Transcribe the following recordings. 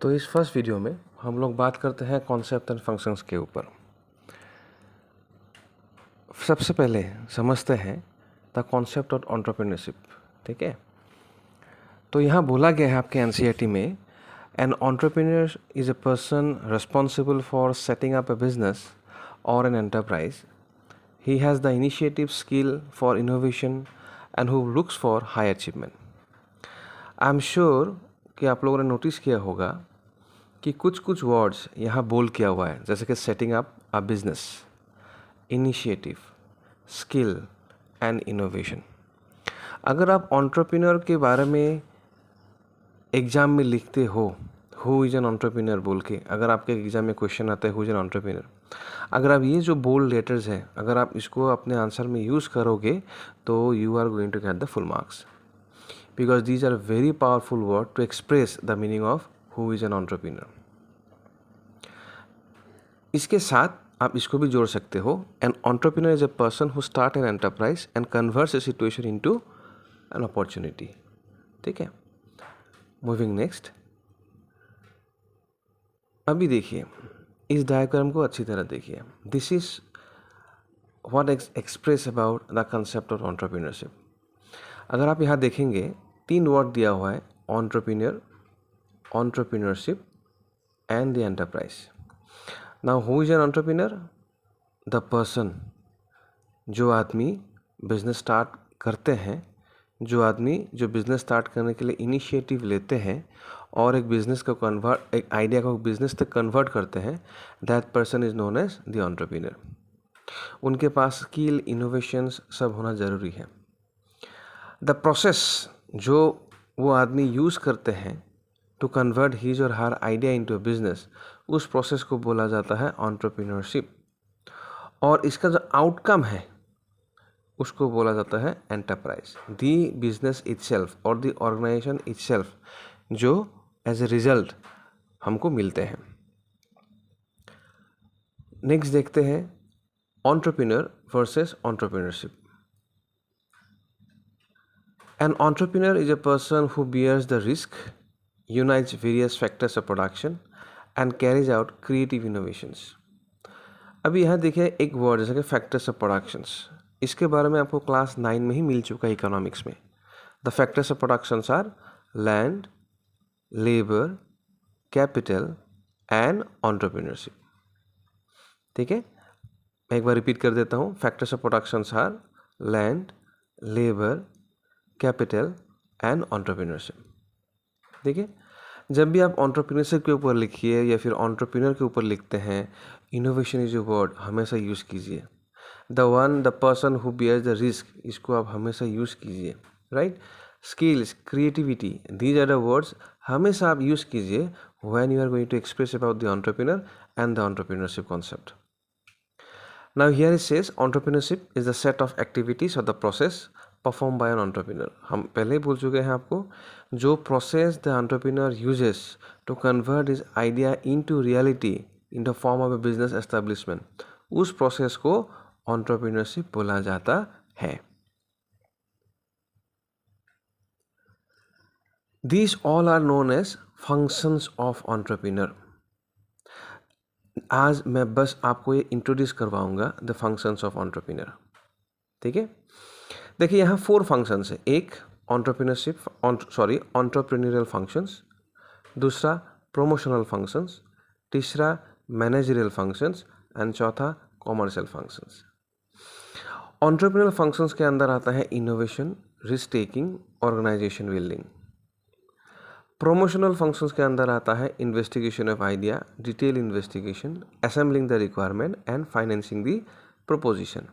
तो इस first video में हम लोग बात करते हैं कॉन्सेप्ट एंड फंक्शंस के ऊपर। सबसे पहले समझते हैं द कॉन्सेप्ट ऑफ एंटरप्रेन्योरशिप। ठीक है, तो यहाँ बोला गया है आपके एनसीईआरटी में, an entrepreneur is a person responsible for setting up a business और an enterprise. He has the initiative skill for innovation and who looks for high achievement. I am sure कि आप लोगों ने नोटिस किया होगा कि कुछ कुछ वर्ड्स यहाँ बोल किया हुआ है, जैसे कि setting up a business, initiative, skill and innovation. अगर आप एंटरप्रेन्योर के बारे में एग्ज़ाम में लिखते हो हु इज़ एन एंटरप्रेन्योर बोल के, अगर आपके एग्ज़ाम में क्वेश्चन आता है हु इज़ एन एंटरप्रेन्योर, अगर आप ये जो बोल्ड लेटर्स हैं अगर आप इसको अपने आंसर में यूज़ करोगे तो you are going to get the full marks, because these are very powerful word to express the meaning of who is an entrepreneur. इसके साथ आप इसको भी जोड़ सकते हो, an entrepreneur is a person who start an enterprise and converts a situation into an opportunity. ठीक है, मूविंग नेक्स्ट। अभी देखिए इस डायग्राम को अच्छी तरह देखिए। This is what express about the concept of entrepreneurship. अगर आप यहाँ देखेंगे तीन वर्ड दिया हुआ है, entrepreneur, entrepreneurship and the enterprise. Now who is an entrepreneur? The person, जो आदमी बिजनेस स्टार्ट करते हैं, जो आदमी जो बिज़नेस स्टार्ट करने के लिए इनिशिएटिव लेते हैं और एक बिज़नेस को कन्वर्ट, एक आइडिया को बिज़नेस तक कन्वर्ट करते हैं, that person is known as the entrepreneur. उनके पास स्किल, इनोवेशंस सब होना ज़रूरी है। द प्रोसेस जो वो आदमी यूज़ करते हैं टू कन्वर्ट हीज और हर आइडिया इनटू अ बिजनेस, उस प्रोसेस को बोला जाता है एंटरप्रेन्योरशिप। और इसका जो आउटकम है उसको बोला जाता है एंटरप्राइज। दी बिजनेस इटसेल्फ और दी ऑर्गेनाइजेशन इटसेल्फ जो एज ए रिजल्ट हमको मिलते हैं। नेक्स्ट देखते हैं entrepreneur versus entrepreneurship. An entrepreneur is a person who bears the risk, unites various factors of production and carries out creative innovations. अभी यहाँ देखिए एक वर्ड जैसे कि फैक्टर्स ऑफ प्रोडक्शंस, इसके बारे में आपको क्लास 9 में ही मिल चुका है इकोनॉमिक्स में। The factors of productions are land, labour, capital and entrepreneurship. ठीक है, मैं एक बार रिपीट कर देता हूँ। Factors of productions are land, labour, capital and entrepreneurship. ठीक है, जब भी आप एंटरप्रेन्योरशिप के ऊपर लिखिए या फिर एंटरप्रेन्योर के ऊपर लिखते हैं, इनोवेशन इज अ वर्ड हमेशा यूज़ कीजिए। The person who bears the risk, इसको आप हमेशा यूज़ कीजिए। Right, skills, creativity, these are the words हमेशा आप यूज़ कीजिए when you are going to express about the entrepreneur and the entrepreneurship concept. Now here it says entrepreneurship is the set of activities और the process perform by an entrepreneur. हम पहले ही बोल चुके हैं आपको, जो process the entrepreneur uses to convert his idea into reality in the form of a business establishment, उस प्रोसेस को एंटरप्रेन्योरशिप बोला जाता है। These all are known as functions of entrepreneur. आज मैं बस आपको ये इंट्रोड्यूस करवाऊंगा द फंक्शंस ऑफ एंटरप्रेन्योर। ठीक है, देखिए यहाँ 4 फंक्शंस है। एक एंटरप्रेन्योरियल फंक्शंस, दूसरा प्रोमोशनल फंक्शंस, तीसरा मैनेजरियल फंक्शंस एंड चौथा कॉमर्शियल फंक्शंस। एंटरप्रेन्योरियल फंक्शंस के अंदर आता है innovation, risk taking, organisation building. Promotional functions के अंदर आता है investigation of idea, detail investigation, assembling the requirement and financing the proposition.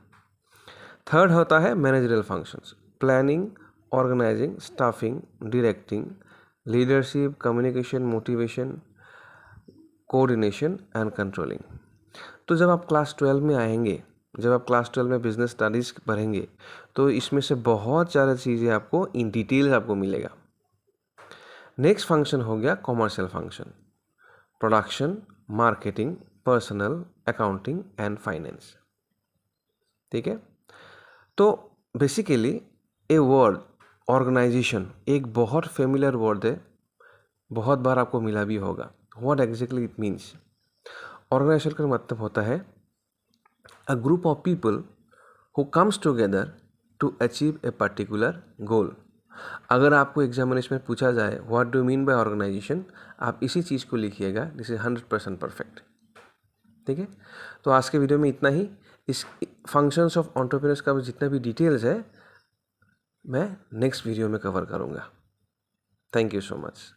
Third होता है managerial functions, planning, organising, staffing, directing, leadership, communication, motivation, coordination and controlling. तो जब आप class 12 में आएंगे, जब आप क्लास 12 में बिजनेस स्टडीज़ पढ़ेंगे तो इसमें से बहुत सारी चीज़ें आपको इन डिटेल्स आपको मिलेगा। नेक्स्ट फंक्शन हो गया commercial function, production, marketing, personal, accounting and finance. ठीक है, तो बेसिकली ए वर्ड ऑर्गेनाइजेशन एक बहुत फेमिलियर वर्ड है बहुत बार आपको मिला भी होगा। What exactly it means? Organisation का मतलब होता है a group of people who comes together to achieve a particular goal. अगर आपको एग्जामिनेशन में पूछा जाए what do mean by organisation, आप इसी चीज़ को लिखिएगा, दिस इज 100% परफेक्ट। ठीक है, तो आज के वीडियो में इतना ही। इस फंक्शंस ऑफ एंटरप्रेन्योर्स का जितना भी डिटेल्स है मैं नेक्स्ट वीडियो में कवर करूँगा। Thank you so much.